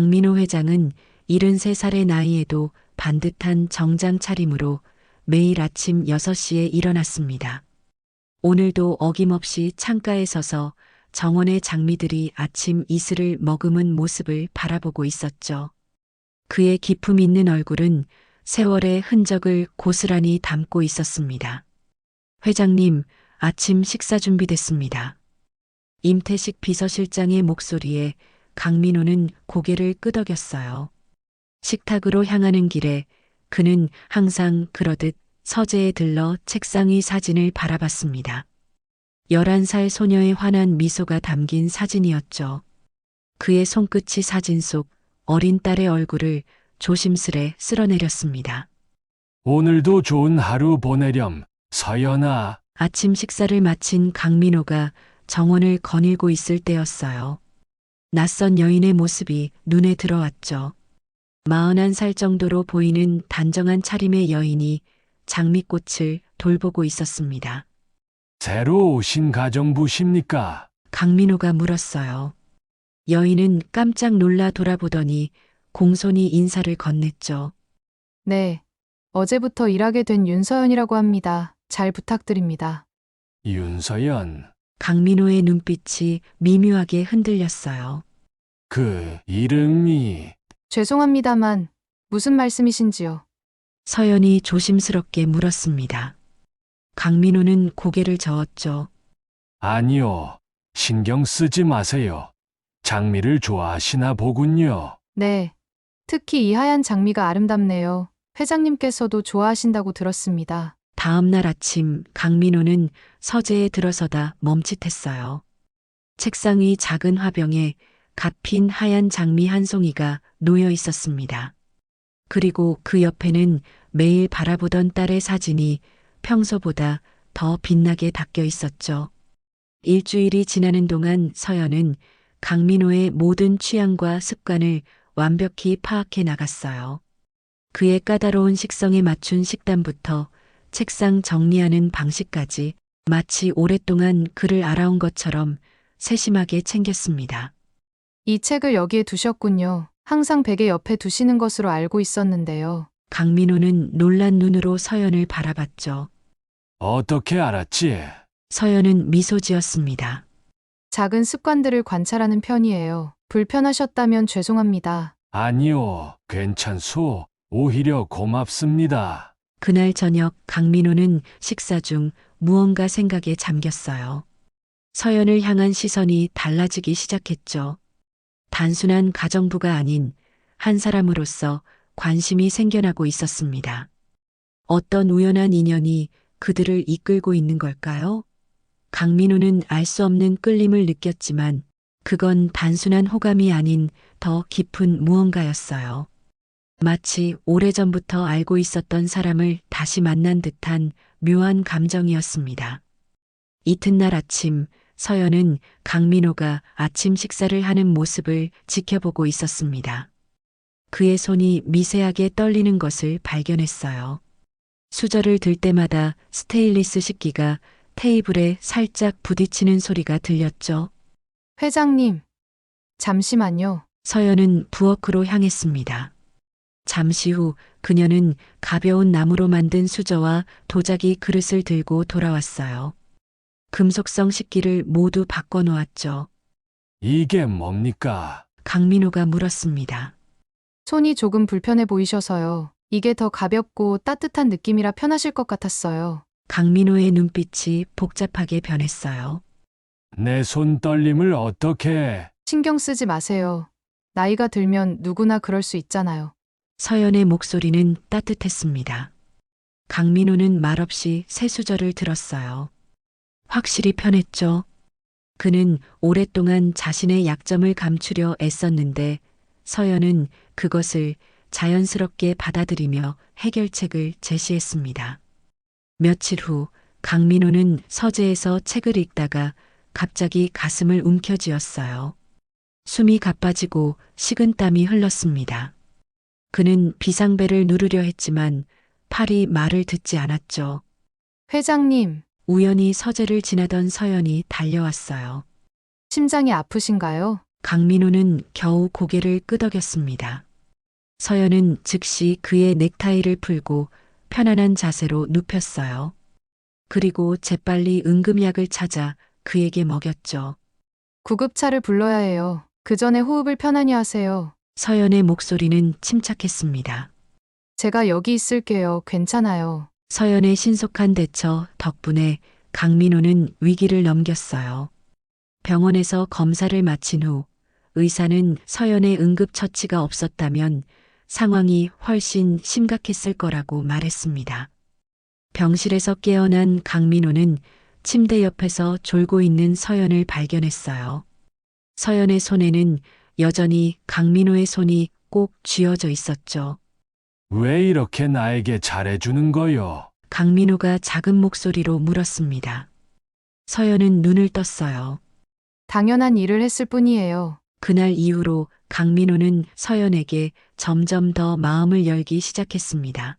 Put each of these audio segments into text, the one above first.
강민호 회장은 73살의 나이에도 반듯한 정장 차림으로 매일 아침 6시에 일어났습니다. 오늘도 어김없이 창가에 서서 정원의 장미들이 아침 이슬을 머금은 모습을 바라보고 있었죠. 그의 기품 있는 얼굴은 세월의 흔적을 고스란히 담고 있었습니다. 회장님, 아침 식사 준비됐습니다. 임태식 비서실장의 목소리에 강민호는 고개를 끄덕였어요. 식탁으로 향하는 길에 그는 항상 그러듯 서재에 들러 책상 위 사진을 바라봤습니다. 11살 소녀의 환한 미소가 담긴 사진이었죠. 그의 손끝이 사진 속 어린 딸의 얼굴을 조심스레 쓸어내렸습니다. 오늘도 좋은 하루 보내렴, 서연아. 아침 식사를 마친 강민호가 정원을 거닐고 있을 때였어요. 낯선 여인의 모습이 눈에 들어왔죠. 41살 정도로 보이는 단정한 차림의 여인이 장미꽃을 돌보고 있었습니다. 새로 오신 가정부십니까? 강민호가 물었어요. 여인은 깜짝 놀라 돌아보더니 공손히 인사를 건넸죠. 네. 어제부터 일하게 된 윤서연이라고 합니다. 잘 부탁드립니다. 윤서연. 강민호의 눈빛이 미묘하게 흔들렸어요. 그 이름이 죄송합니다만 무슨 말씀이신지요? 서연이 조심스럽게 물었습니다. 강민호는 고개를 저었죠. 아니요. 신경 쓰지 마세요. 장미를 좋아하시나 보군요. 네. 특히 이 하얀 장미가 아름답네요. 회장님께서도 좋아하신다고 들었습니다. 다음 날 아침 강민호는 서재에 들어서다 멈칫했어요. 책상 위 작은 화병에 갓 핀 하얀 장미 한 송이가 놓여 있었습니다. 그리고 그 옆에는 매일 바라보던 딸의 사진이 평소보다 더 빛나게 닦여 있었죠. 일주일이 지나는 동안 서연은 강민호의 모든 취향과 습관을 완벽히 파악해 나갔어요. 그의 까다로운 식성에 맞춘 식단부터 책상 정리하는 방식까지 마치 오랫동안 그를 알아온 것처럼 세심하게 챙겼습니다. 이 책을 여기에 두셨군요. 항상 베개 옆에 두시는 것으로 알고 있었는데요. 강민호는 놀란 눈으로 서연을 바라봤죠. 어떻게 알았지? 서연은 미소 지었습니다. 작은 습관들을 관찰하는 편이에요. 불편하셨다면 죄송합니다. 아니요. 괜찮소. 오히려 고맙습니다. 그날 저녁 강민호는 식사 중 무언가 생각에 잠겼어요. 서연을 향한 시선이 달라지기 시작했죠. 단순한 가정부가 아닌 한 사람으로서 관심이 생겨나고 있었습니다. 어떤 우연한 인연이 그들을 이끌고 있는 걸까요? 강민호는 알 수 없는 끌림을 느꼈지만 그건 단순한 호감이 아닌 더 깊은 무언가였어요. 마치 오래전부터 알고 있었던 사람을 다시 만난 듯한 묘한 감정이었습니다. 이튿날 아침 서연은 강민호가 아침 식사를 하는 모습을 지켜보고 있었습니다. 그의 손이 미세하게 떨리는 것을 발견했어요. 수저를 들 때마다 스테인리스 식기가 테이블에 살짝 부딪히는 소리가 들렸죠. 회장님, 잠시만요. 서연은 부엌으로 향했습니다. 잠시 후 그녀는 가벼운 나무로 만든 수저와 도자기 그릇을 들고 돌아왔어요. 금속성 식기를 모두 바꿔놓았죠. 이게 뭡니까? 강민호가 물었습니다. 손이 조금 불편해 보이셔서요. 이게 더 가볍고 따뜻한 느낌이라 편하실 것 같았어요. 강민호의 눈빛이 복잡하게 변했어요. 내 손 떨림을 어떻게... 신경 쓰지 마세요. 나이가 들면 누구나 그럴 수 있잖아요. 서연의 목소리는 따뜻했습니다. 강민호는 말없이 새 수저를 들었어요. 확실히 편했죠. 그는 오랫동안 자신의 약점을 감추려 애썼는데 서연은 그것을 자연스럽게 받아들이며 해결책을 제시했습니다. 며칠 후 강민호는 서재에서 책을 읽다가 갑자기 가슴을 움켜쥐었어요. 숨이 가빠지고 식은땀이 흘렀습니다. 그는 비상벨을 누르려 했지만 팔이 말을 듣지 않았죠. 회장님, 우연히 서재를 지나던 서연이 달려왔어요. 심장이 아프신가요? 강민호는 겨우 고개를 끄덕였습니다. 서연은 즉시 그의 넥타이를 풀고 편안한 자세로 눕혔어요. 그리고 재빨리 응급약을 찾아 그에게 먹였죠. 구급차를 불러야 해요. 그 전에 호흡을 편안히 하세요. 서연의 목소리는 침착했습니다. 제가 여기 있을게요. 괜찮아요. 서연의 신속한 대처 덕분에 강민호는 위기를 넘겼어요. 병원에서 검사를 마친 후 의사는 서연의 응급처치가 없었다면 상황이 훨씬 심각했을 거라고 말했습니다. 병실에서 깨어난 강민호는 침대 옆에서 졸고 있는 서연을 발견했어요. 서연의 손에는 여전히 강민호의 손이 꼭 쥐어져 있었죠. 왜 이렇게 나에게 잘해주는 거요? 강민호가 작은 목소리로 물었습니다. 서연은 눈을 떴어요. 당연한 일을 했을 뿐이에요. 그날 이후로 강민호는 서연에게 점점 더 마음을 열기 시작했습니다.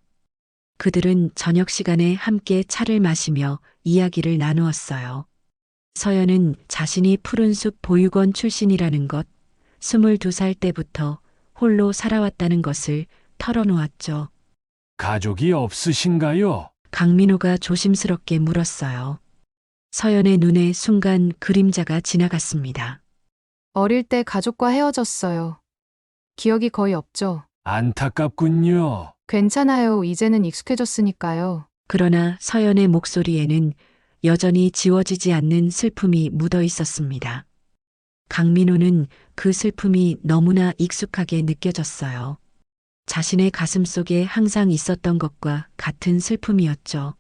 그들은 저녁 시간에 함께 차를 마시며 이야기를 나누었어요. 서연은 자신이 푸른숲 보육원 출신이라는 것, 22살 때부터 홀로 살아왔다는 것을 털어놓았죠. 가족이 없으신가요? 강민호가 조심스럽게 물었어요. 서연의 눈에 순간 그림자가 지나갔습니다. 어릴 때 가족과 헤어졌어요. 기억이 거의 없죠. 안타깝군요. 괜찮아요. 이제는 익숙해졌으니까요. 그러나 서연의 목소리에는 여전히 지워지지 않는 슬픔이 묻어 있었습니다. 강민호는 그 슬픔이 너무나 익숙하게 느껴졌어요. 자신의 가슴 속에 항상 있었던 것과 같은 슬픔이었죠.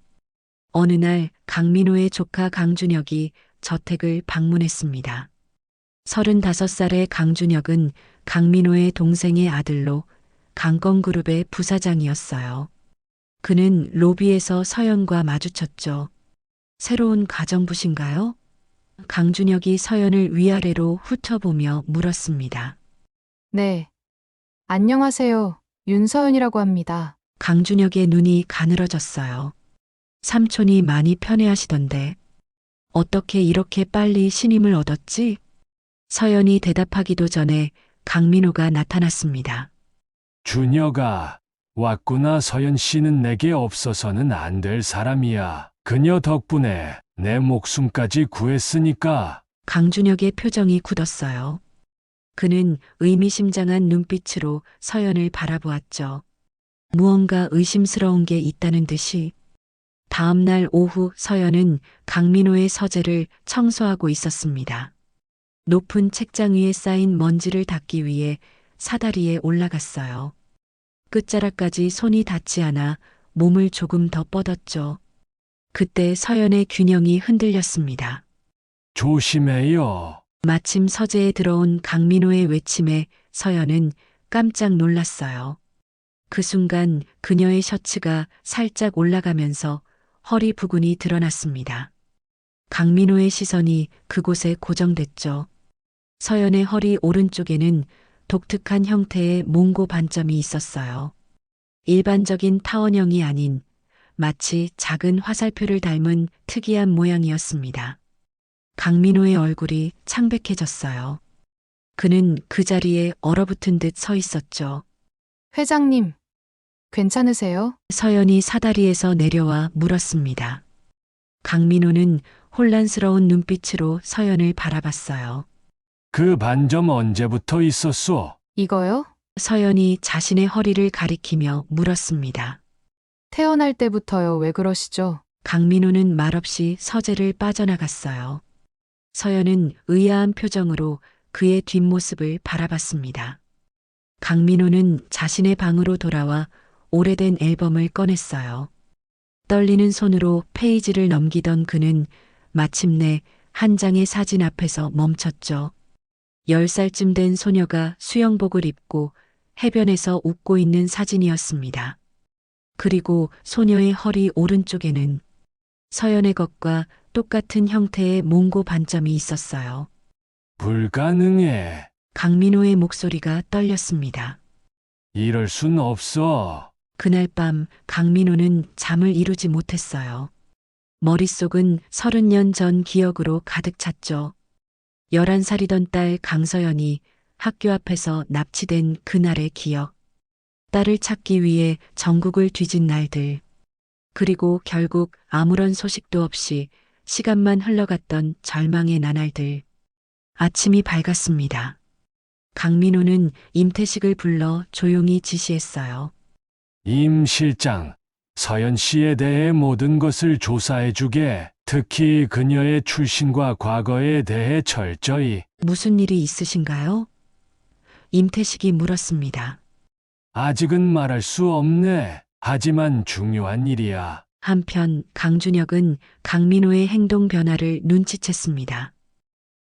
어느 날 강민호의 조카 강준혁이 저택을 방문했습니다. 35살의 강준혁은 강민호의 동생의 아들로 강건그룹의 부사장이었어요. 그는 로비에서 서연과 마주쳤죠. 새로운 가정부신가요? 강준혁이 서연을 위아래로 훑어보며 물었습니다. 네. 안녕하세요. 윤서연이라고 합니다. 강준혁의 눈이 가늘어졌어요. 삼촌이 많이 편애하시던데 어떻게 이렇게 빨리 신임을 얻었지? 서연이 대답하기도 전에 강민호가 나타났습니다. 준혁아, 왔구나. 서연 씨는 내게 없어서는 안 될 사람이야. 그녀 덕분에 내 목숨까지 구했으니까. 강준혁의 표정이 굳었어요. 그는 의미심장한 눈빛으로 서연을 바라보았죠. 무언가 의심스러운 게 있다는 듯이. 다음 날 오후 서연은 강민호의 서재를 청소하고 있었습니다. 높은 책장 위에 쌓인 먼지를 닦기 위해 사다리에 올라갔어요. 끝자락까지 손이 닿지 않아 몸을 조금 더 뻗었죠. 그때 서연의 균형이 흔들렸습니다. 조심해요. 마침 서재에 들어온 강민호의 외침에 서연은 깜짝 놀랐어요. 그 순간 그녀의 셔츠가 살짝 올라가면서 허리 부근이 드러났습니다. 강민호의 시선이 그곳에 고정됐죠. 서연의 허리 오른쪽에는 독특한 형태의 몽고 반점이 있었어요. 일반적인 타원형이 아닌 마치 작은 화살표를 닮은 특이한 모양이었습니다. 강민호의 얼굴이 창백해졌어요. 그는 그 자리에 얼어붙은 듯 서 있었죠. 회장님, 괜찮으세요? 서연이 사다리에서 내려와 물었습니다. 강민호는 혼란스러운 눈빛으로 서연을 바라봤어요. 그 반점 언제부터 있었소? 이거요? 서연이 자신의 허리를 가리키며 물었습니다. 태어날 때부터요. 왜 그러시죠? 강민호는 말없이 서재를 빠져나갔어요. 서연은 의아한 표정으로 그의 뒷모습을 바라봤습니다. 강민호는 자신의 방으로 돌아와 오래된 앨범을 꺼냈어요. 떨리는 손으로 페이지를 넘기던 그는 마침내 한 장의 사진 앞에서 멈췄죠. 10살쯤 된 소녀가 수영복을 입고 해변에서 웃고 있는 사진이었습니다. 그리고 소녀의 허리 오른쪽에는 서연의 것과 똑같은 형태의 몽고 반점이 있었어요. 불가능해. 강민호의 목소리가 떨렸습니다. 이럴 순 없어. 그날 밤 강민호는 잠을 이루지 못했어요. 머릿속은 30년 전 기억으로 가득 찼죠. 11살이던 딸 강서연이 학교 앞에서 납치된 그날의 기억. 딸을 찾기 위해 전국을 뒤진 날들. 그리고 결국 아무런 소식도 없이 시간만 흘러갔던 절망의 나날들. 아침이 밝았습니다. 강민호는 임태식을 불러 조용히 지시했어요. 임 실장, 서연 씨에 대해 모든 것을 조사해 주게. 특히 그녀의 출신과 과거에 대해 철저히. 무슨 일이 있으신가요? 임태식이 물었습니다. 아직은 말할 수 없네. 하지만 중요한 일이야. 한편 강준혁은 강민호의 행동 변화를 눈치챘습니다.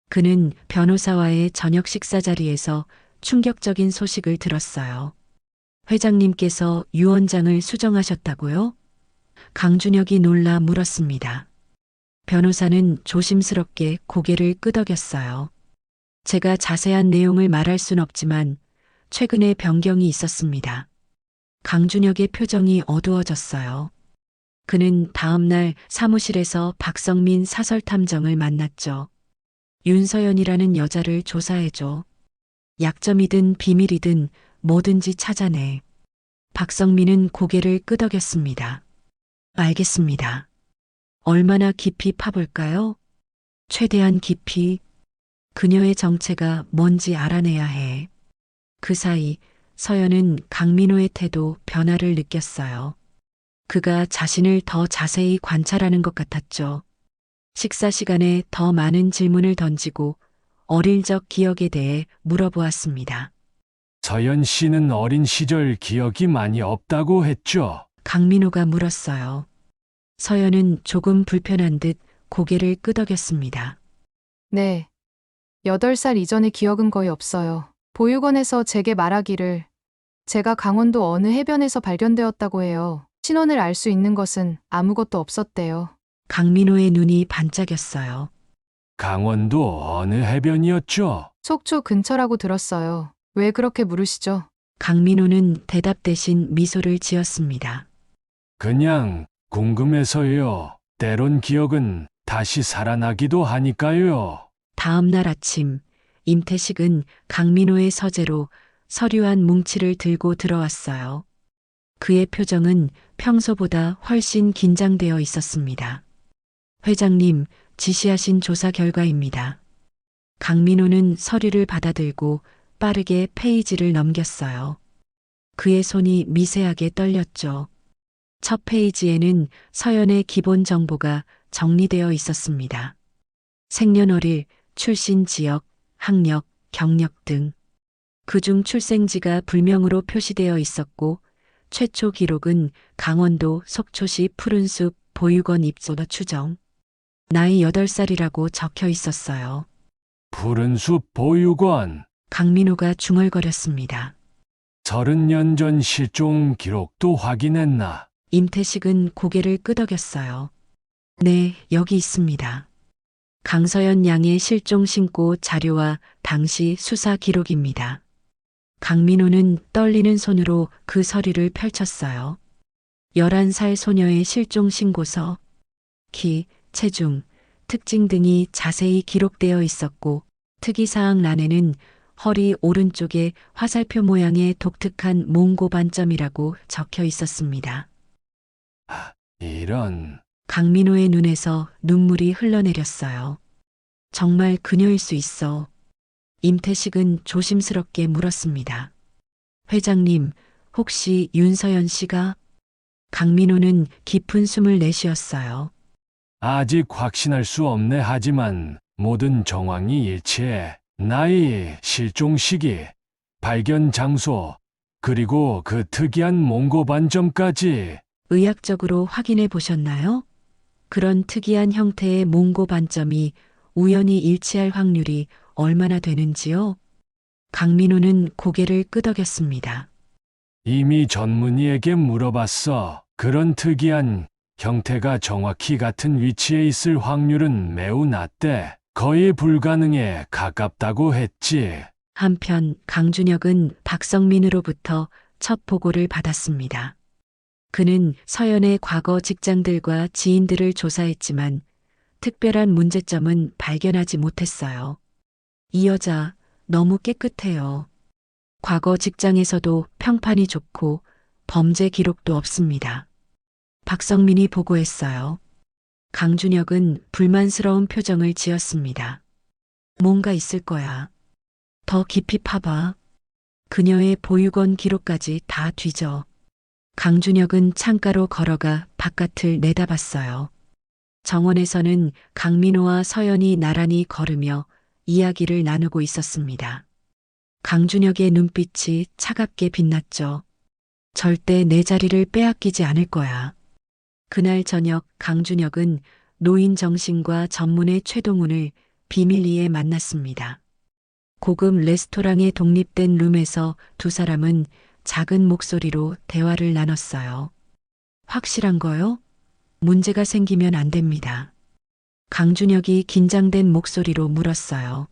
그는 변호사와의 저녁 식사 자리에서 충격적인 소식을 들었어요. 회장님께서 유 원장을 수정하셨다고요? 강준혁이 놀라 물었습니다. 변호사는 조심스럽게 고개를 끄덕였어요. 제가 자세한 내용을 말할 순 없지만 최근에 변경이 있었습니다. 강준혁의 표정이 어두워졌어요. 그는 다음날 사무실에서 박성민 사설탐정을 만났죠. 윤서연이라는 여자를 조사해줘. 약점이든 비밀이든 뭐든지 찾아내. 박성민은 고개를 끄덕였습니다. 알겠습니다. 얼마나 깊이 파볼까요? 최대한 깊이. 그녀의 정체가 뭔지 알아내야 해. 그 사이 서연은 강민호의 태도 변화를 느꼈어요. 그가 자신을 더 자세히 관찰하는 것 같았죠. 식사 시간에 더 많은 질문을 던지고 어릴 적 기억에 대해 물어보았습니다. 서연 씨는 어린 시절 기억이 많이 없다고 했죠. 강민호가 물었어요. 서연은 조금 불편한 듯 고개를 끄덕였습니다. 네. 8살 이전의 기억은 거의 없어요. 보육원에서 제게 말하기를 제가 강원도 어느 해변에서 발견되었다고 해요. 신원을 알 수 있는 것은 아무것도 없었대요. 강민호의 눈이 반짝였어요. 강원도 어느 해변이었죠? 속초 근처라고 들었어요. 왜 그렇게 물으시죠? 강민호는 대답 대신 미소를 지었습니다. 그냥 궁금해서요. 때론 기억은 다시 살아나기도 하니까요. 다음 날 아침, 임태식은 강민호의 서재로 서류한 뭉치를 들고 들어왔어요. 그의 표정은 평소보다 훨씬 긴장되어 있었습니다. 회장님, 지시하신 조사 결과입니다. 강민호는 서류를 받아들고 빠르게 페이지를 넘겼어요. 그의 손이 미세하게 떨렸죠. 첫 페이지에는 서연의 기본 정보가 정리되어 있었습니다. 생년월일, 출신 지역, 학력, 경력 등. 그중 출생지가 불명으로 표시되어 있었고 최초 기록은 강원도 속초시 푸른숲 보육원 입소가 추정. 나이 8살이라고 적혀 있었어요. 푸른숲 보육원. 강민호가 중얼거렸습니다. 30년 전 실종 기록도 확인했나? 임태식은 고개를 끄덕였어요. 네, 여기 있습니다. 강서연 양의 실종 신고 자료와 당시 수사 기록입니다. 강민호는 떨리는 손으로 그 서류를 펼쳤어요. 11살 소녀의 실종 신고서, 키, 체중, 특징 등이 자세히 기록되어 있었고 특이사항란에는 허리 오른쪽에 화살표 모양의 독특한 몽고 반점이라고 적혀 있었습니다. 이런. 강민호의 눈에서 눈물이 흘러내렸어요. 정말 그녀일 수 있어. 임태식은 조심스럽게 물었습니다. 회장님, 혹시 윤서연 씨가? 강민호는 깊은 숨을 내쉬었어요. 아직 확신할 수 없네. 하지만 모든 정황이 일치해. 나이, 실종 시기, 발견 장소, 그리고 그 특이한 몽고 반점까지. 의학적으로 확인해 보셨나요? 그런 특이한 형태의 몽고 반점이 우연히 일치할 확률이 얼마나 되는지요? 강민호는 고개를 끄덕였습니다. 이미 전문의에게 물어봤어. 그런 특이한 형태가 정확히 같은 위치에 있을 확률은 매우 낮대. 거의 불가능에 가깝다고 했지. 한편 강준혁은 박성민으로부터 첫 보고를 받았습니다. 그는 서연의 과거 직장들과 지인들을 조사했지만 특별한 문제점은 발견하지 못했어요. 이 여자 너무 깨끗해요. 과거 직장에서도 평판이 좋고 범죄 기록도 없습니다. 박성민이 보고했어요. 강준혁은 불만스러운 표정을 지었습니다. 뭔가 있을 거야. 더 깊이 파봐. 그녀의 보육원 기록까지 다 뒤져. 강준혁은 창가로 걸어가 바깥을 내다봤어요. 정원에서는 강민호와 서연이 나란히 걸으며 이야기를 나누고 있었습니다. 강준혁의 눈빛이 차갑게 빛났죠. 절대 내 자리를 빼앗기지 않을 거야. 그날 저녁 강준혁은 노인 정신과 전문의 최동훈을 비밀리에 만났습니다. 고급 레스토랑의 독립된 룸에서 두 사람은 작은 목소리로 대화를 나눴어요. 확실한 거요? 문제가 생기면 안 됩니다. 강준혁이 긴장된 목소리로 물었어요.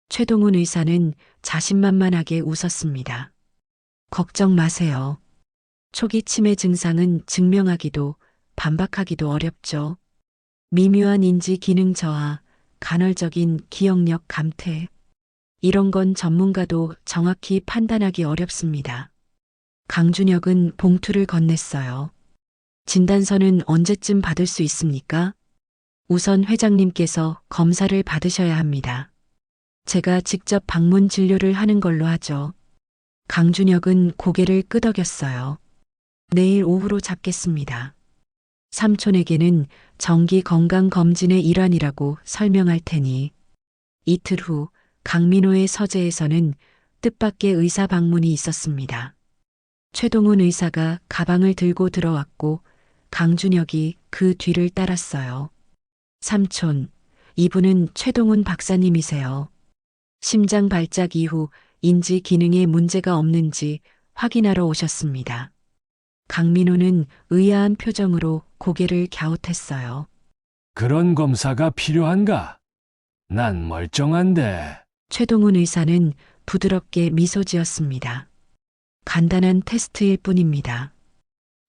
최동훈 의사는 자신만만하게 웃었습니다. 걱정 마세요. 초기 치매 증상은 증명하기도 반박하기도 어렵죠. 미묘한 인지 기능 저하, 간헐적인 기억력 감퇴. 이런 건 전문가도 정확히 판단하기 어렵습니다. 강준혁은 봉투를 건넸어요. 진단서는 언제쯤 받을 수 있습니까? 우선 회장님께서 검사를 받으셔야 합니다. 제가 직접 방문 진료를 하는 걸로 하죠. 강준혁은 고개를 끄덕였어요. 내일 오후로 잡겠습니다. 삼촌에게는 정기 건강검진의 일환이라고 설명할 테니. 이틀 후 강민호의 서재에서는 뜻밖의 의사 방문이 있었습니다. 최동훈 의사가 가방을 들고 들어왔고 강준혁이 그 뒤를 따랐어요. 삼촌, 이분은 최동훈 박사님이세요. 심장 발작 이후 인지 기능에 문제가 없는지 확인하러 오셨습니다. 강민호는 의아한 표정으로 고개를 갸웃했어요. 그런 검사가 필요한가? 난 멀쩡한데. 최동훈 의사는 부드럽게 미소 지었습니다. 간단한 테스트일 뿐입니다.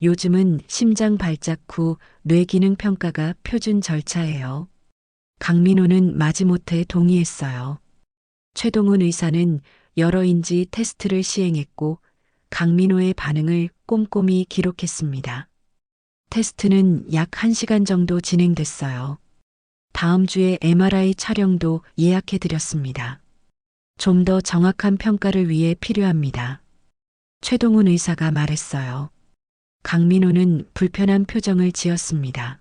요즘은 심장 발작 후 뇌기능 평가가 표준 절차예요. 강민호는 마지못해 동의했어요. 최동훈 의사는 여러 인지 테스트를 시행했고 강민호의 반응을 꼼꼼히 기록했습니다. 테스트는 약 1시간 정도 진행됐어요. 다음 주에 MRI 촬영도 예약해드렸습니다. 좀 더 정확한 평가를 위해 필요합니다. 최동훈 의사가 말했어요. 강민호는 불편한 표정을 지었습니다.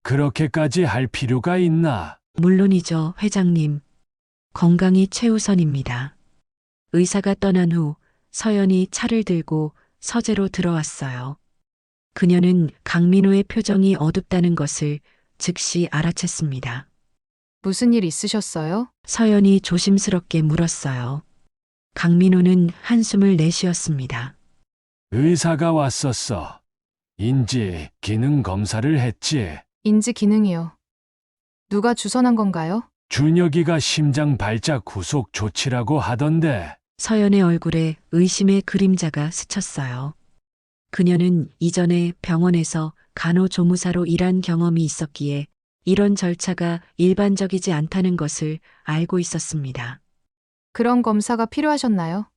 그렇게까지 할 필요가 있나? 물론이죠, 회장님. 건강이 최우선입니다. 의사가 떠난 후 서연이 차를 들고 서재로 들어왔어요. 그녀는 강민호의 표정이 어둡다는 것을 즉시 알아챘습니다. 무슨 일 있으셨어요? 서연이 조심스럽게 물었어요. 강민호는 한숨을 내쉬었습니다. 의사가 왔었어. 인지 기능 검사를 했지. 인지 기능이요. 누가 주선한 건가요? 준혁이가 심장 발작 후속 조치라고 하던데. 서연의 얼굴에 의심의 그림자가 스쳤어요. 그녀는 이전에 병원에서 간호조무사로 일한 경험이 있었기에 이런 절차가 일반적이지 않다는 것을 알고 있었습니다. 그런 검사가 필요하셨나요?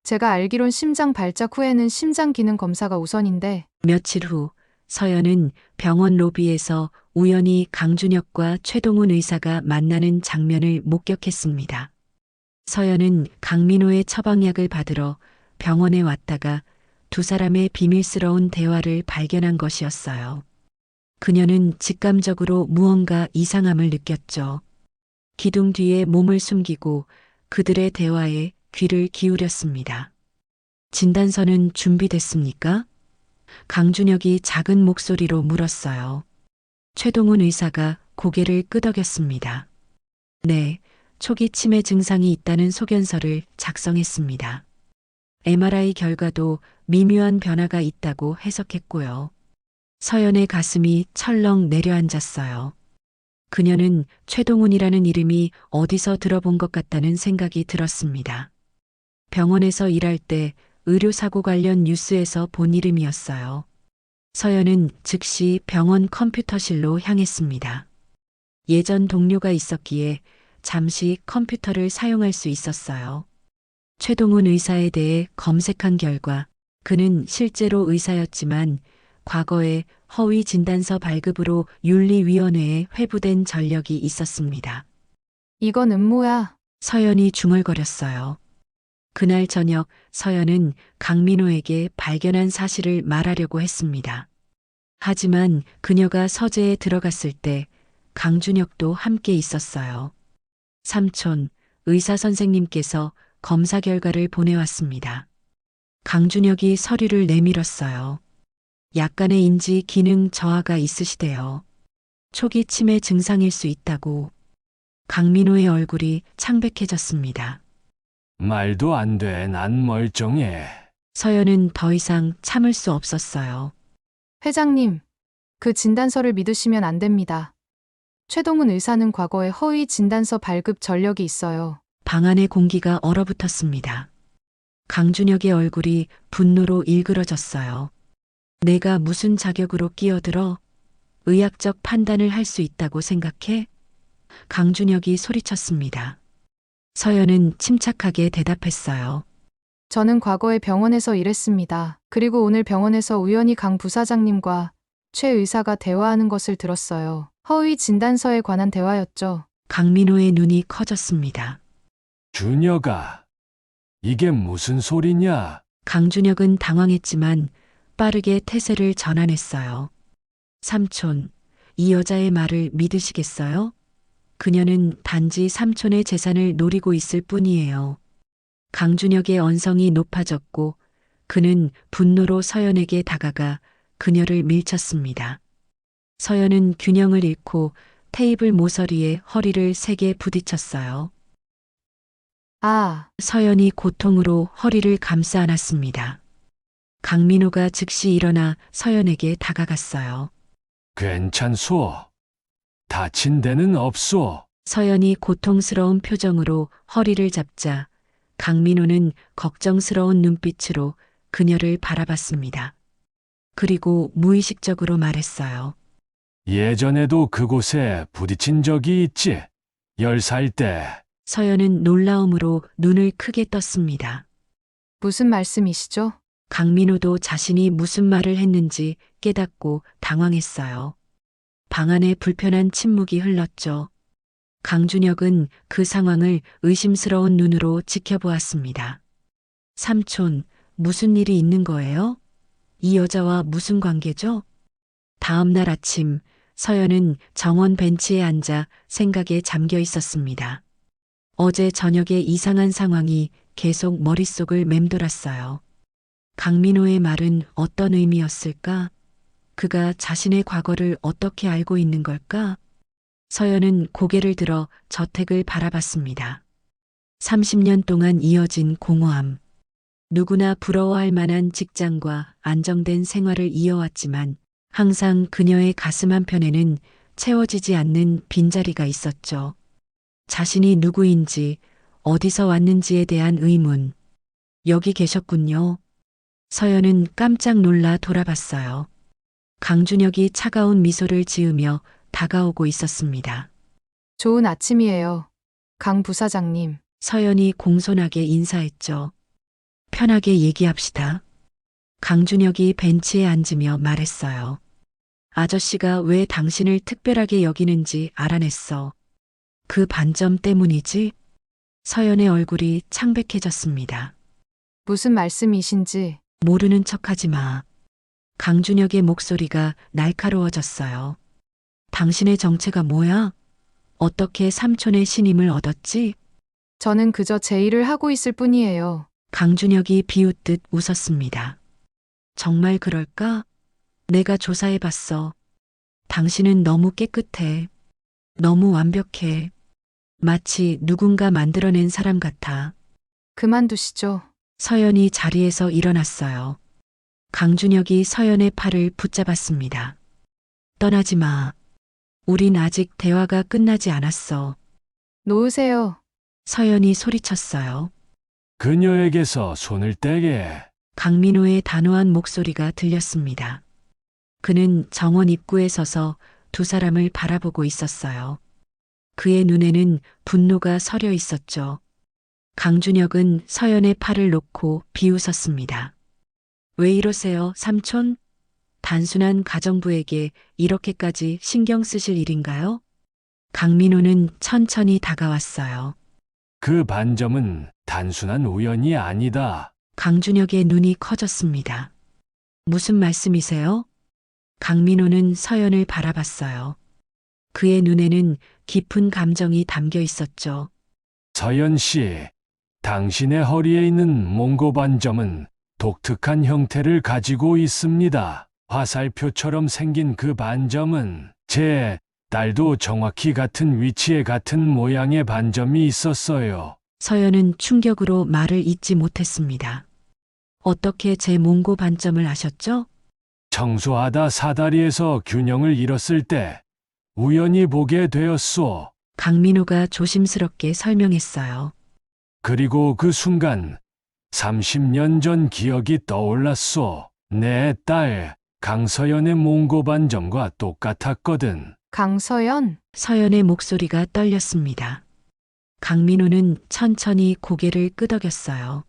제가 알기론 심장 발작 후에는 심장 기능 검사가 우선인데 며칠 후 서연은 병원 로비에서 우연히 강준혁과 최동훈 의사가 만나는 장면을 목격했습니다. 서연은 강민호의 처방약을 받으러 병원에 왔다가 두 사람의 비밀스러운 대화를 발견한 것이었어요. 그녀는 직감적으로 무언가 이상함을 느꼈죠. 기둥 뒤에 몸을 숨기고 그들의 대화에 귀를 기울였습니다. 진단서는 준비됐습니까? 강준혁이 작은 목소리로 물었어요. 최동훈 의사가 고개를 끄덕였습니다. 네, 초기 치매 증상이 있다는 소견서를 작성했습니다. MRI 결과도 미묘한 변화가 있다고 해석했고요. 서연의 가슴이 철렁 내려앉았어요. 그녀는 최동훈이라는 이름이 어디서 들어본 것 같다는 생각이 들었습니다. 병원에서 일할 때 의료사고 관련 뉴스에서 본 이름이었어요. 서연은 즉시 병원 컴퓨터실로 향했습니다. 예전 동료가 있었기에 잠시 컴퓨터를 사용할 수 있었어요. 최동훈 의사에 대해 검색한 결과 그는 실제로 의사였지만 과거에 허위 진단서 발급으로 윤리위원회에 회부된 전력이 있었습니다. 이건 음모야. 서연이 중얼거렸어요. 그날 저녁 서연은 강민호에게 발견한 사실을 말하려고 했습니다. 하지만 그녀가 서재에 들어갔을 때 강준혁도 함께 있었어요. 삼촌, 의사 선생님께서 검사 결과를 보내왔습니다. 강준혁이 서류를 내밀었어요. 약간의 인지 기능 저하가 있으시대요. 초기 치매 증상일 수 있다고. 강민호의 얼굴이 창백해졌습니다. 말도 안 돼. 난 멀쩡해. 서연은 더 이상 참을 수 없었어요. 회장님, 그 진단서를 믿으시면 안 됩니다. 최동훈 의사는 과거에 허위 진단서 발급 전력이 있어요. 방 안의 공기가 얼어붙었습니다. 강준혁의 얼굴이 분노로 일그러졌어요. 내가 무슨 자격으로 끼어들어 의학적 판단을 할 수 있다고 생각해? 강준혁이 소리쳤습니다. 서연은 침착하게 대답했어요. 저는 과거에 병원에서 일했습니다. 그리고 오늘 병원에서 우연히 강 부사장님과 최 의사가 대화하는 것을 들었어요. 허위 진단서에 관한 대화였죠. 강민호의 눈이 커졌습니다. 준혁아, 이게 무슨 소리냐? 강준혁은 당황했지만 빠르게 태세를 전환했어요. 삼촌, 이 여자의 말을 믿으시겠어요? 그녀는 단지 삼촌의 재산을 노리고 있을 뿐이에요. 강준혁의 언성이 높아졌고 그는 분노로 서연에게 다가가 그녀를 밀쳤습니다. 서연은 균형을 잃고 테이블 모서리에 허리를 세게 부딪혔어요. 아, 서연이 고통으로 허리를 감싸 안았습니다. 강민호가 즉시 일어나 서연에게 다가갔어요. 괜찮소? 다친 데는 없소? 서연이 고통스러운 표정으로 허리를 잡자 강민호는 걱정스러운 눈빛으로 그녀를 바라봤습니다. 그리고 무의식적으로 말했어요. 예전에도 그곳에 부딪힌 적이 있지. 10살 때. 서연은 놀라움으로 눈을 크게 떴습니다. 무슨 말씀이시죠? 강민호도 자신이 무슨 말을 했는지 깨닫고 당황했어요. 방 안에 불편한 침묵이 흘렀죠. 강준혁은 그 상황을 의심스러운 눈으로 지켜보았습니다. 삼촌, 무슨 일이 있는 거예요? 이 여자와 무슨 관계죠? 다음 날 아침, 서연은 정원 벤치에 앉아 생각에 잠겨 있었습니다. 어제 저녁에 이상한 상황이 계속 머릿속을 맴돌았어요. 강민호의 말은 어떤 의미였을까? 그가 자신의 과거를 어떻게 알고 있는 걸까? 서연은 고개를 들어 저택을 바라봤습니다. 30년 동안 이어진 공허함. 누구나 부러워할 만한 직장과 안정된 생활을 이어왔지만 항상 그녀의 가슴 한편에는 채워지지 않는 빈자리가 있었죠. 자신이 누구인지, 어디서 왔는지에 대한 의문. 여기 계셨군요. 서연은 깜짝 놀라 돌아봤어요. 강준혁이 차가운 미소를 지으며 다가오고 있었습니다. 좋은 아침이에요. 강 부사장님. 서연이 공손하게 인사했죠. 편하게 얘기합시다. 강준혁이 벤치에 앉으며 말했어요. 아저씨가 왜 당신을 특별하게 여기는지 알아냈어. 그 반점 때문이지? 서연의 얼굴이 창백해졌습니다. 무슨 말씀이신지. 모르는 척하지 마. 강준혁의 목소리가 날카로워졌어요. 당신의 정체가 뭐야? 어떻게 삼촌의 신임을 얻었지? 저는 그저 제 일을 하고 있을 뿐이에요. 강준혁이 비웃듯 웃었습니다. 정말 그럴까? 내가 조사해봤어. 당신은 너무 깨끗해. 너무 완벽해. 마치 누군가 만들어낸 사람 같아. 그만두시죠. 서연이 자리에서 일어났어요. 강준혁이 서연의 팔을 붙잡았습니다. 떠나지 마. 우린 아직 대화가 끝나지 않았어. 놓으세요. 서연이 소리쳤어요. 그녀에게서 손을 떼게. 강민호의 단호한 목소리가 들렸습니다. 그는 정원 입구에 서서 두 사람을 바라보고 있었어요. 그의 눈에는 분노가 서려 있었죠. 강준혁은 서연의 팔을 놓고 비웃었습니다. 왜 이러세요, 삼촌? 단순한 가정부에게 이렇게까지 신경 쓰실 일인가요? 강민호는 천천히 다가왔어요. 그 반점은 단순한 우연이 아니다. 강준혁의 눈이 커졌습니다. 무슨 말씀이세요? 강민호는 서연을 바라봤어요. 그의 눈에는 깊은 감정이 담겨 있었죠. 서연 씨, 당신의 허리에 있는 몽고 반점은 독특한 형태를 가지고 있습니다. 화살표처럼 생긴 그 반점은 제 딸도 정확히 같은 위치에 같은 모양의 반점이 있었어요. 서연은 충격으로 말을 잇지 못했습니다. 어떻게 제 몽고 반점을 아셨죠? 청소하다 사다리에서 균형을 잃었을 때 우연히 보게 되었소. 강민호가 조심스럽게 설명했어요. 그리고 그 순간 30년 전 기억이 떠올랐소. 내 딸 강서연의 몽고 반점과 똑같았거든. 강서연? 서연의 목소리가 떨렸습니다. 강민호는 천천히 고개를 끄덕였어요.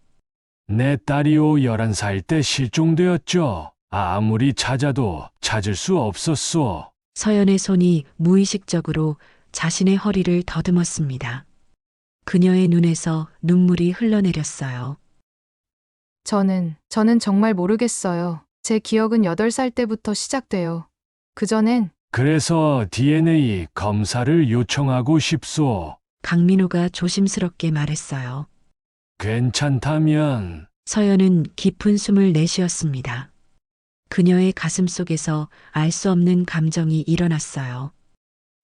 내 딸이요 11살 때 실종되었죠. 아무리 찾아도 찾을 수 없었소. 서연의 손이 무의식적으로 자신의 허리를 더듬었습니다. 그녀의 눈에서 눈물이 흘러내렸어요. 저는 정말 모르겠어요. 제 기억은 8살 때부터 시작돼요. 그전엔 그래서 DNA 검사를 요청하고 싶소. 강민호가 조심스럽게 말했어요. 괜찮다면 서연은 깊은 숨을 내쉬었습니다. 그녀의 가슴 속에서 알 수 없는 감정이 일어났어요.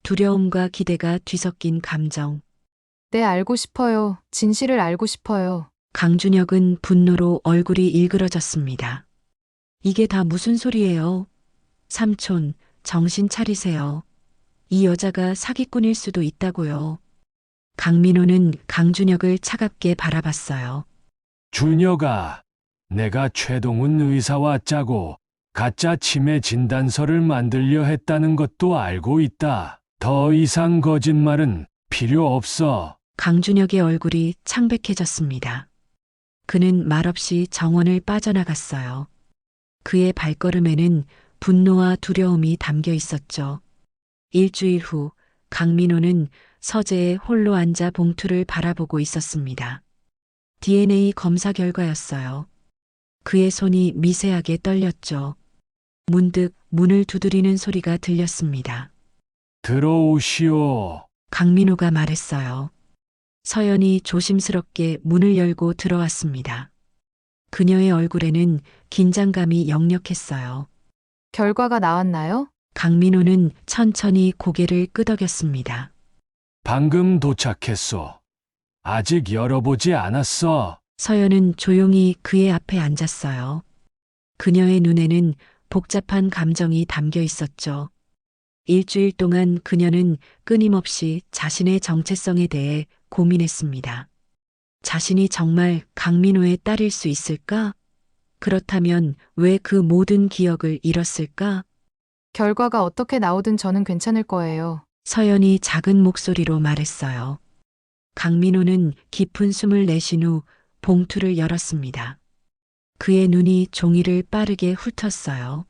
두려움과 기대가 뒤섞인 감정. 네, 알고 싶어요. 진실을 알고 싶어요. 강준혁은 분노로 얼굴이 일그러졌습니다. 이게 다 무슨 소리예요? 삼촌, 정신 차리세요. 이 여자가 사기꾼일 수도 있다고요. 강민호는 강준혁을 차갑게 바라봤어요. 준혁아, 내가 최동훈 의사와 짜고 가짜 치매 진단서를 만들려 했다는 것도 알고 있다. 더 이상 거짓말은 필요 없어. 강준혁의 얼굴이 창백해졌습니다. 그는 말없이 정원을 빠져나갔어요. 그의 발걸음에는 분노와 두려움이 담겨 있었죠. 일주일 후 강민호는 서재에 홀로 앉아 봉투를 바라보고 있었습니다. DNA 검사 결과였어요. 그의 손이 미세하게 떨렸죠. 문득 문을 두드리는 소리가 들렸습니다. 들어오시오. 강민호가 말했어요. 서연이 조심스럽게 문을 열고 들어왔습니다. 그녀의 얼굴에는 긴장감이 역력했어요. 결과가 나왔나요? 강민호는 천천히 고개를 끄덕였습니다. 방금 도착했소. 아직 열어보지 않았어. 서연은 조용히 그의 앞에 앉았어요. 그녀의 눈에는 복잡한 감정이 담겨 있었죠. 일주일 동안 그녀는 끊임없이 자신의 정체성에 대해 고민했습니다. 자신이 정말 강민호의 딸일 수 있을까? 그렇다면 왜 그 모든 기억을 잃었을까? 결과가 어떻게 나오든 저는 괜찮을 거예요. 서연이 작은 목소리로 말했어요. 강민호는 깊은 숨을 내쉰 후 봉투를 열었습니다. 그의 눈이 종이를 빠르게 훑었어요.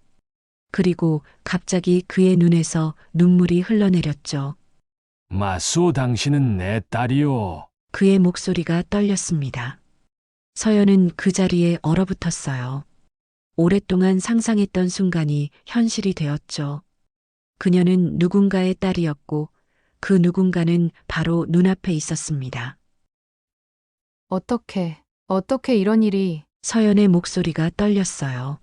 그리고 갑자기 그의 눈에서 눈물이 흘러내렸죠. 마소, 당신은 내 딸이오. 그의 목소리가 떨렸습니다. 서연은 그 자리에 얼어붙었어요. 오랫동안 상상했던 순간이 현실이 되었죠. 그녀는 누군가의 딸이었고 그 누군가는 바로 눈앞에 있었습니다. 어떻게 이런 일이. 서연의 목소리가 떨렸어요.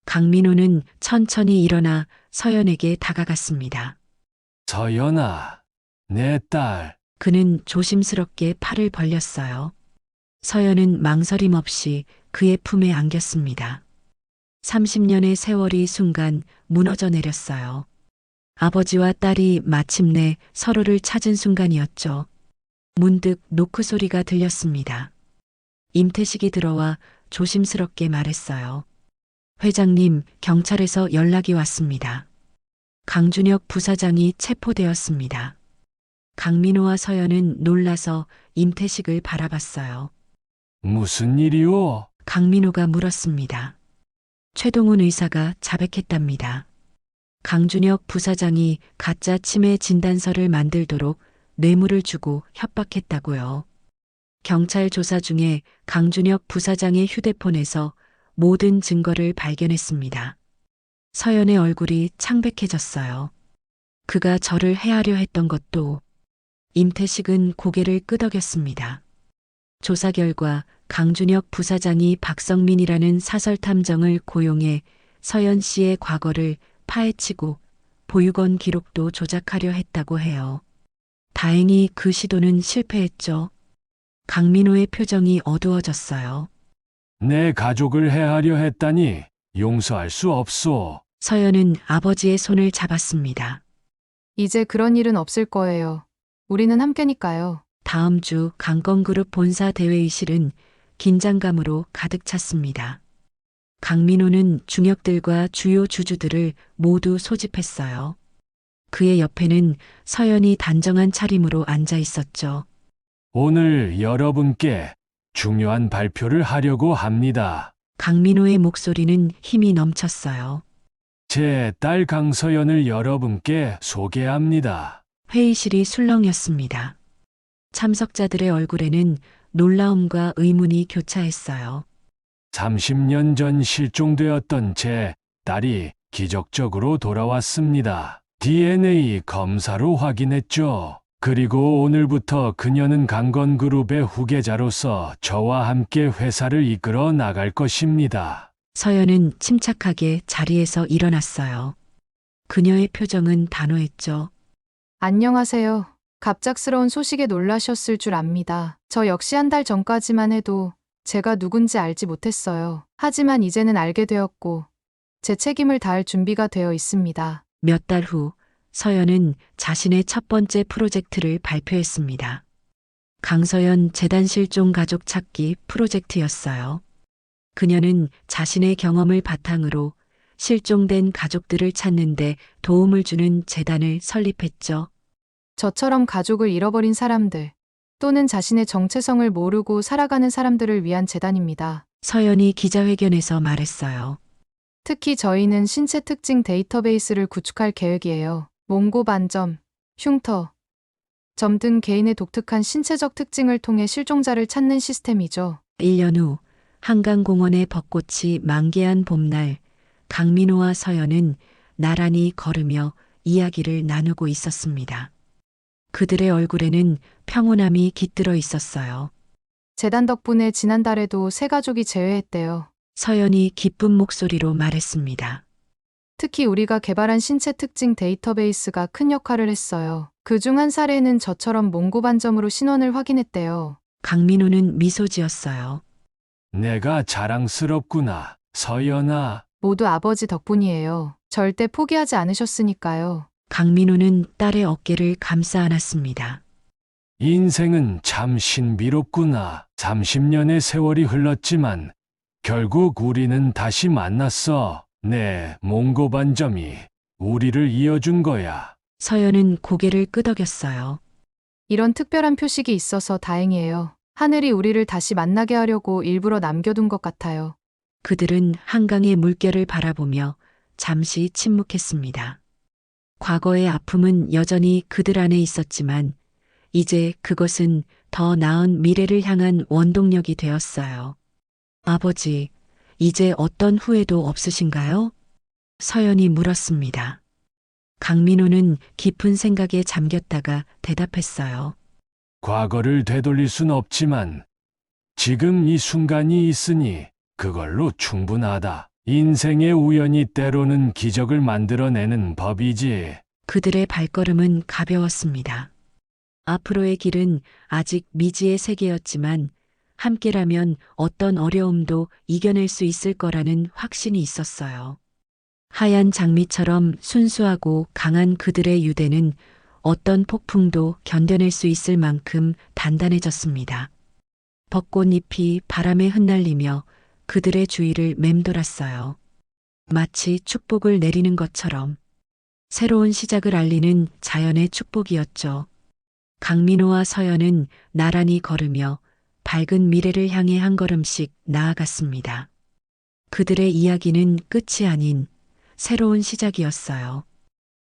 강민호는 천천히 일어나 서연에게 다가갔습니다. 서연아, 내 딸. 그는 조심스럽게 팔을 벌렸어요. 서연은 망설임 없이 그의 품에 안겼습니다. 30년의 세월이 순간 무너져 내렸어요. 아버지와 딸이 마침내 서로를 찾은 순간이었죠. 문득 노크 소리가 들렸습니다. 임태식이 들어와 조심스럽게 말했어요. 회장님, 경찰에서 연락이 왔습니다. 강준혁 부사장이 체포되었습니다. 강민호와 서연은 놀라서 임태식을 바라봤어요. 무슨 일이오? 강민호가 물었습니다. 최동훈 의사가 자백했답니다. 강준혁 부사장이 가짜 치매 진단서를 만들도록 뇌물을 주고 협박했다고요. 경찰 조사 중에 강준혁 부사장의 휴대폰에서 모든 증거를 발견했습니다. 서연의 얼굴이 창백해졌어요. 그가 저를 해하려 했던 것도. 임태식은 고개를 끄덕였습니다. 조사 결과 강준혁 부사장이 박성민이라는 사설탐정을 고용해 서연 씨의 과거를 파헤치고 보육원 기록도 조작하려 했다고 해요. 다행히 그 시도는 실패했죠. 강민호의 표정이 어두워졌어요. 내 가족을 해하려 했다니 용서할 수 없소. 서연은 아버지의 손을 잡았습니다. 이제 그런 일은 없을 거예요. 우리는 함께니까요. 다음 주 강건그룹 본사 대회의실은 긴장감으로 가득 찼습니다. 강민호는 중역들과 주요 주주들을 모두 소집했어요. 그의 옆에는 서연이 단정한 차림으로 앉아 있었죠. 오늘 여러분께 중요한 발표를 하려고 합니다. 강민호의 목소리는 힘이 넘쳤어요. 제 딸 강서연을 여러분께 소개합니다. 회의실이 술렁였습니다. 참석자들의 얼굴에는 놀라움과 의문이 교차했어요. 30년 전 실종되었던 제 딸이 기적적으로 돌아왔습니다. DNA 검사로 확인했죠. 그리고 오늘부터 그녀는 강건그룹의 후계자로서 저와 함께 회사를 이끌어 나갈 것입니다. 서연은 침착하게 자리에서 일어났어요. 그녀의 표정은 단호했죠. 안녕하세요. 갑작스러운 소식에 놀라셨을 줄 압니다. 저 역시 한 달 전까지만 해도 제가 누군지 알지 못했어요. 하지만 이제는 알게 되었고 제 책임을 다할 준비가 되어 있습니다. 몇 달 후 서연은 자신의 첫 번째 프로젝트를 발표했습니다. 강서연 재단 실종 가족 찾기 프로젝트였어요. 그녀는 자신의 경험을 바탕으로 실종된 가족들을 찾는데 도움을 주는 재단을 설립했죠. 저처럼 가족을 잃어버린 사람들 또는 자신의 정체성을 모르고 살아가는 사람들을 위한 재단입니다. 서연이 기자회견에서 말했어요. 특히 저희는 신체 특징 데이터베이스를 구축할 계획이에요. 몽고 반점, 흉터, 점 등 개인의 독특한 신체적 특징을 통해 실종자를 찾는 시스템이죠. 1년 후 한강공원의 벚꽃이 만개한 봄날, 강민호와 서연은 나란히 걸으며 이야기를 나누고 있었습니다. 그들의 얼굴에는 평온함이 깃들어 있었어요. 재단 덕분에 지난달에도 세 가족이 재회했대요. 서연이 기쁜 목소리로 말했습니다. 특히 우리가 개발한 신체 특징 데이터베이스가 큰 역할을 했어요. 그중 한 사례는 저처럼 몽고 반점으로 신원을 확인했대요. 강민호는 미소 지었어요. 내가 자랑스럽구나, 서연아. 모두 아버지 덕분이에요. 절대 포기하지 않으셨으니까요. 강민호는 딸의 어깨를 감싸 안았습니다. 인생은 참 신비롭구나. 30년의 세월이 흘렀지만 결국 우리는 다시 만났어. 네, 몽고 반점이 우리를 이어준 거야. 서연은 고개를 끄덕였어요. 이런 특별한 표식이 있어서 다행이에요. 하늘이 우리를 다시 만나게 하려고 일부러 남겨둔 것 같아요. 그들은 한강의 물결을 바라보며 잠시 침묵했습니다. 과거의 아픔은 여전히 그들 안에 있었지만 이제 그것은 더 나은 미래를 향한 원동력이 되었어요. 아버지, 이제 어떤 후회도 없으신가요? 서연이 물었습니다. 강민호는 깊은 생각에 잠겼다가 대답했어요. 과거를 되돌릴 순 없지만 지금 이 순간이 있으니 그걸로 충분하다. 인생의 우연이 때로는 기적을 만들어내는 법이지. 그들의 발걸음은 가벼웠습니다. 앞으로의 길은 아직 미지의 세계였지만 함께라면 어떤 어려움도 이겨낼 수 있을 거라는 확신이 있었어요. 하얀 장미처럼 순수하고 강한 그들의 유대는 어떤 폭풍도 견뎌낼 수 있을 만큼 단단해졌습니다. 벚꽃잎이 바람에 흩날리며 그들의 주위를 맴돌았어요. 마치 축복을 내리는 것처럼 새로운 시작을 알리는 자연의 축복이었죠. 강민호와 서연은 나란히 걸으며 밝은 미래를 향해 한 걸음씩 나아갔습니다. 그들의 이야기는 끝이 아닌 새로운 시작이었어요.